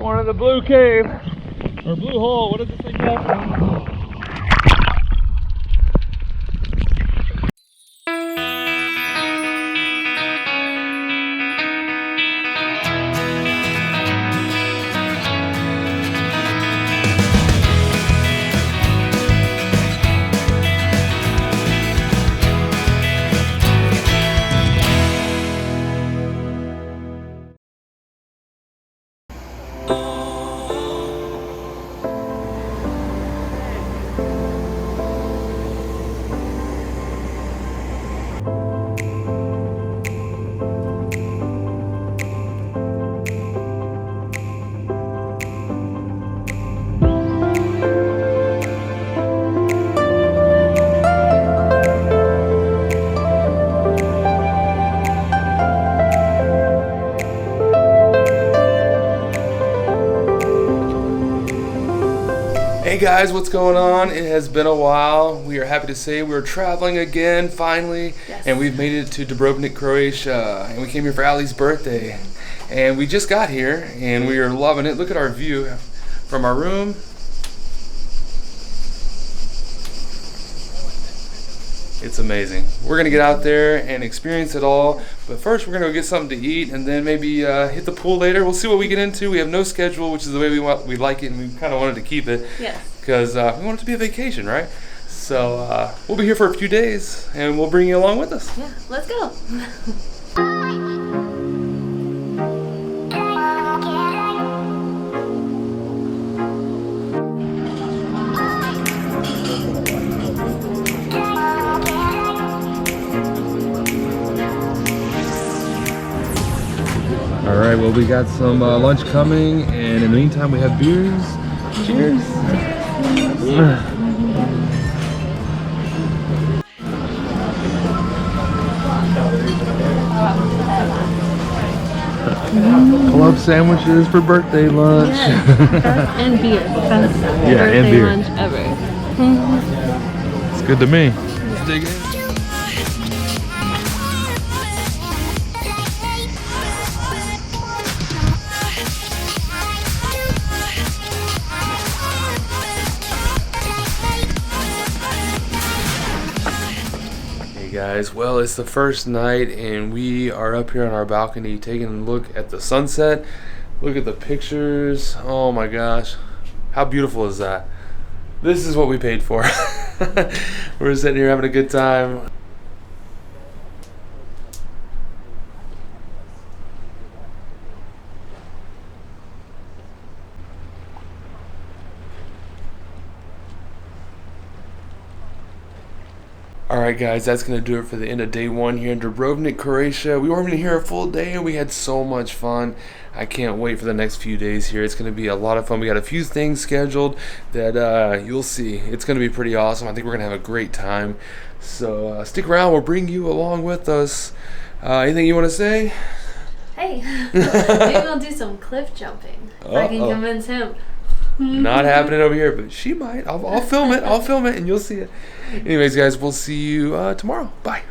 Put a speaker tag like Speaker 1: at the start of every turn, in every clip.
Speaker 1: One of the blue cave, or blue hole, what is this thing called? Hey guys, what's going on? It has been a while. We are happy to say we're traveling again, finally.
Speaker 2: Yes.
Speaker 1: And we've made it to Dubrovnik, Croatia. And we came here for Allie's birthday. And we just got here, and we are loving it. Look at our view from our room. It's amazing. We're going to get out there and experience it all. But first, we're going to go get something to eat, and then maybe hit the pool later. We'll see what we get into. We have no schedule, which is the way we like it, and we kind of wanted to keep it.
Speaker 2: Yes.
Speaker 1: Because we want it to be a vacation, right? So we'll be here for a few days, and we'll bring you along with us.
Speaker 2: Yeah, let's go.
Speaker 1: All right, well, we got some lunch coming, and in the meantime, we have beers. Cheers. Club sandwiches for birthday lunch.
Speaker 2: Yes. And beer. Best birthday
Speaker 1: and beer.
Speaker 2: lunch ever.
Speaker 1: It's good to me. Let's dig in. Guys, well, it's the first night and we are up here on our balcony taking a look at the sunset. Look at the pictures. Oh my gosh, how beautiful is that? This is what we paid for. We're sitting here having a good time. Alright guys, that's going to do it for the end of day one here in Dubrovnik, Croatia. We weren't even here a full day and we had so much fun. I can't wait for the next few days here. It's going to be a lot of fun. We got a few things scheduled that you'll see. It's going to be pretty awesome. I think we're going to have a great time. So stick around. We'll bring you along with us. Anything you want to say?
Speaker 2: Hey, maybe we'll do some cliff jumping. If I can convince him.
Speaker 1: Not happening over here, but she might. I'll film it. I'll film it and you'll see it. Anyways, guys, we'll see you tomorrow. Bye.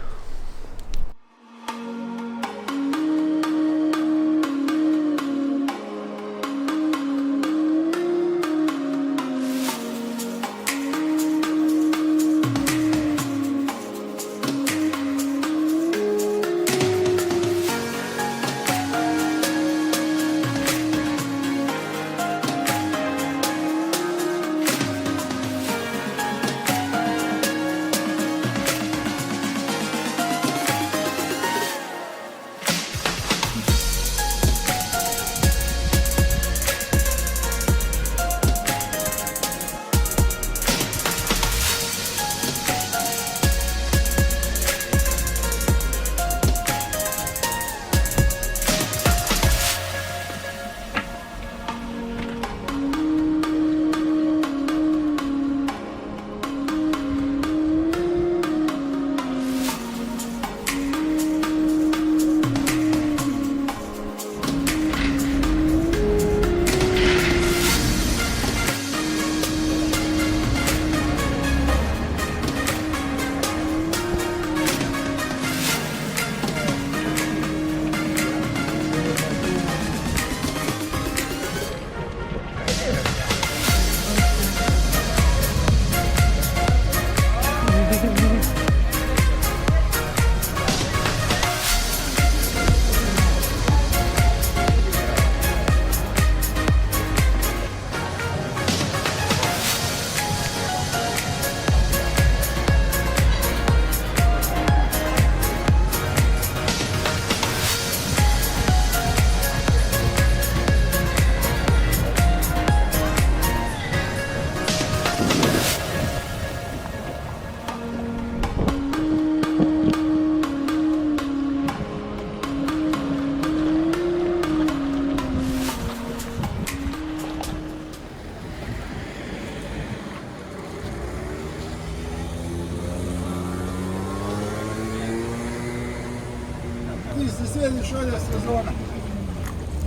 Speaker 3: vidjeli što je sezona.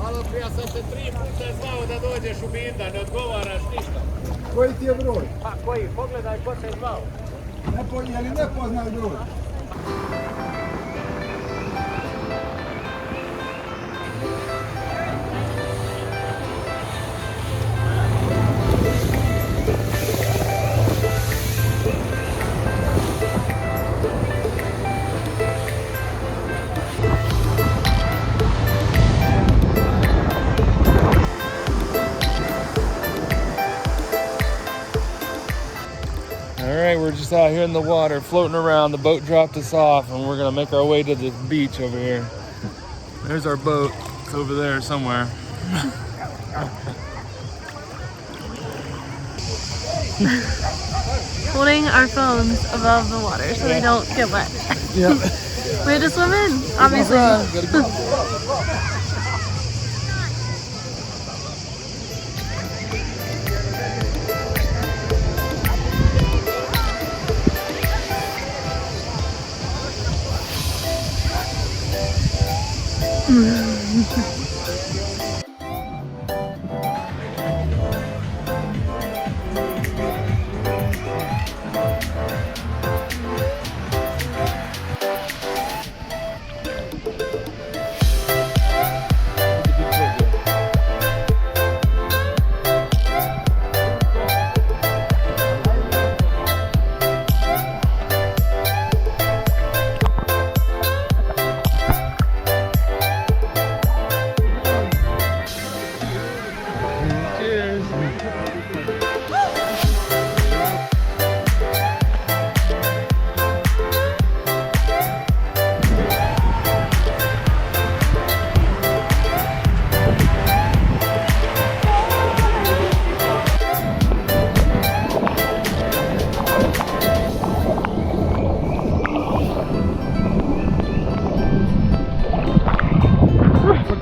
Speaker 4: Malo prije sam te 3 puta zvao da dođeš u Binda, ne odgovaraš ništa.
Speaker 3: Koji ti je broj?
Speaker 4: Pa koji? Pogledaj ko se zvao.
Speaker 3: Je li nepoznat broj?
Speaker 1: Alright, we're just out here in the water, floating around. The boat dropped us off, and we're gonna make our way to the beach over here. There's our boat. It's over there somewhere.
Speaker 2: Holding our phones above the water so they don't get wet.
Speaker 1: Yeah.
Speaker 2: We had to swim in, obviously.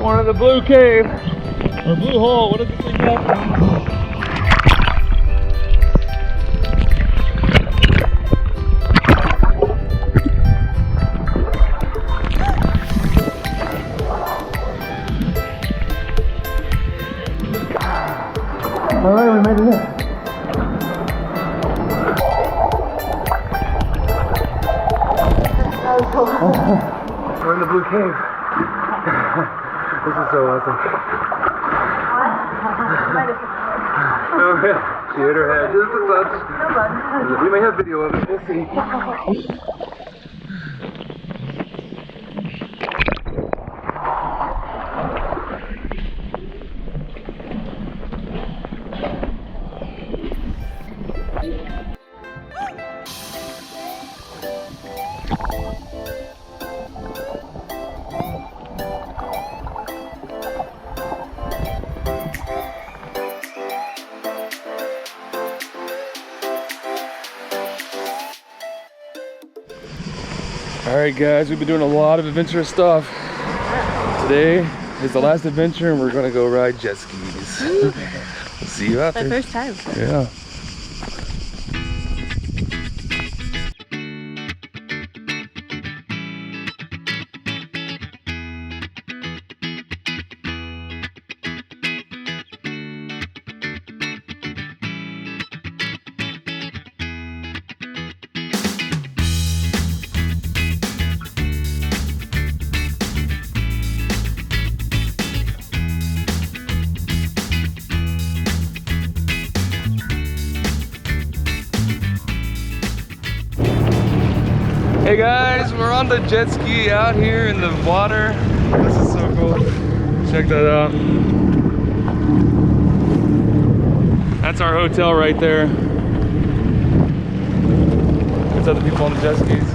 Speaker 1: One of the blue cave, or blue hole, what is this thing called? Alright, we made it in. We're in the blue cave. This is so awesome. Oh, yeah. She hit her head just a touch. We may have video of it. We'll see. Alright guys, we've been doing a lot of adventurous stuff. Today is the last adventure and we're gonna go ride jet skis. We'll see you out there.
Speaker 2: My first time.
Speaker 1: Yeah. Hey guys, we're on the jet ski out here in the water. This is so cool. Check that out. That's our hotel right there. There's other people on the jet skis.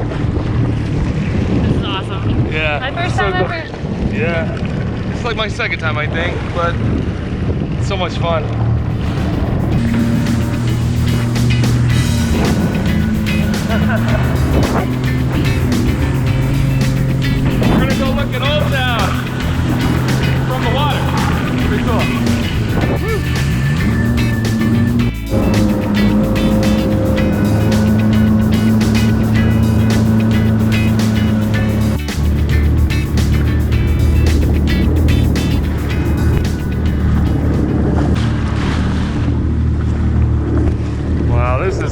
Speaker 2: This is awesome.
Speaker 1: Yeah.
Speaker 2: My first time ever.
Speaker 1: Yeah. It's like my second time, I think, but it's so much fun. We're gonna go look at Old Town from the water. Pretty cool. Woo.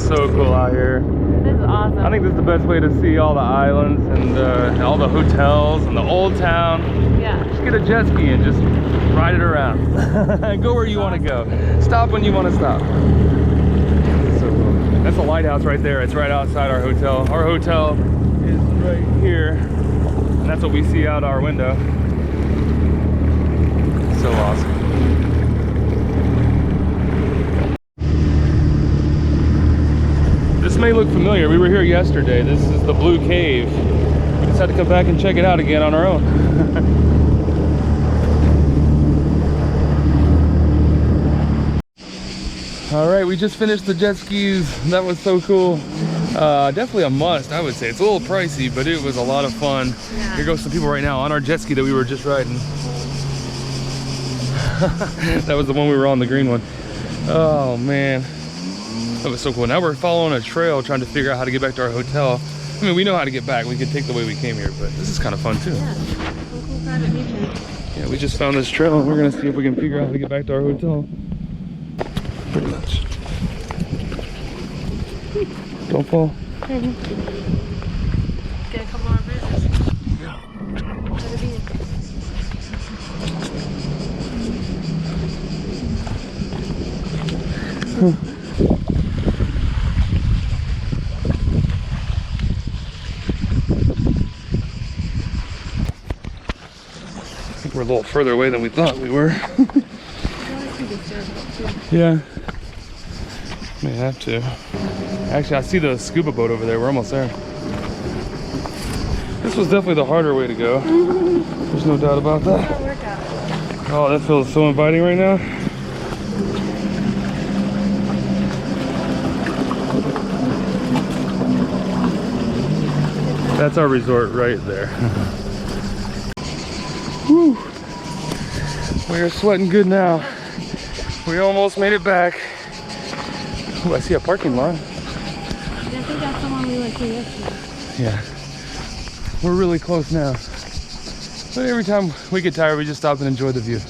Speaker 1: so cool out here.
Speaker 2: This is awesome.
Speaker 1: I think this is the best way to see all the islands and all the hotels and the old town.
Speaker 2: Yeah.
Speaker 1: Just get a jet ski and just ride it around. Go where you want to go. Stop when you want to stop. So cool. That's a lighthouse right there. It's right outside our hotel. Our hotel is right here, and that's what we see out our window. So awesome. This may look familiar. We were here yesterday. This is the Blue Cave. We just had to come back and check it out again on our own. All right, we just finished the jet skis. That was so cool. Definitely a must, I would say. It's a little pricey, but it was a lot of fun.
Speaker 2: Yeah.
Speaker 1: Here goes some people right now on our jet ski that we were just riding. That was the one we were on, the green one. Oh man, that was so cool. Now we're following a trail trying to figure out how to get back to our hotel. I mean, we know how to get back. We can take the way we came here, but this is kind of fun too.
Speaker 2: Yeah. Cool private beaches.
Speaker 1: Yeah, we just found this trail and we're gonna see if we can figure out how to get back to our hotel. Pretty much. Don't fall.
Speaker 2: Get a couple more bruises.
Speaker 1: Yeah. I think we're a little further away than we thought we were. Yeah. May have to. Actually, I see the scuba boat over there. We're almost there. This was definitely the harder way to go. There's no doubt about that. Oh, that feels so inviting right now. That's our resort right there. Whew. We're sweating good now. We almost made it back. Ooh, I see a parking lot.
Speaker 2: I think that's the one we went to yesterday.
Speaker 1: Yeah. We're really close now. But every time we get tired, we just stop and enjoy the view.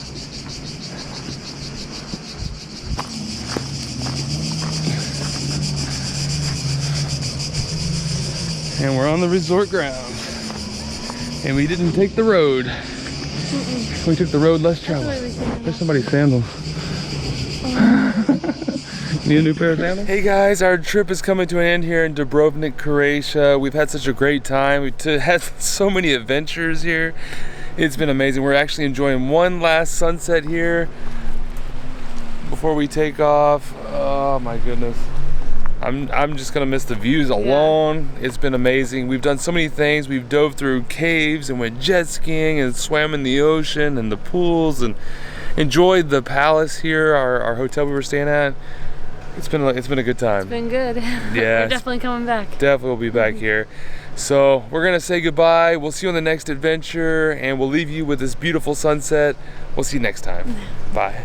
Speaker 1: And we're on the resort grounds. And we didn't take the road. We took the road less traveled. There's somebody's sandals. Need a new pair of sandals? Hey guys, our trip is coming to an end here in Dubrovnik, Croatia. We've had such a great time. We've had so many adventures here. It's been amazing. We're actually enjoying one last sunset here before we take off. Oh my goodness. I'm just gonna miss the views alone. Yeah. It's been amazing. We've done so many things. We've dove through caves and went jet skiing and swam in the ocean and the pools and enjoyed the palace here, our hotel we were staying at. It's been a good time.
Speaker 2: It's been good.
Speaker 1: Yeah.
Speaker 2: We're definitely coming back.
Speaker 1: Definitely will be back here. So we're gonna say goodbye. We'll see you on the next adventure and we'll leave you with this beautiful sunset. We'll see you next time. Bye.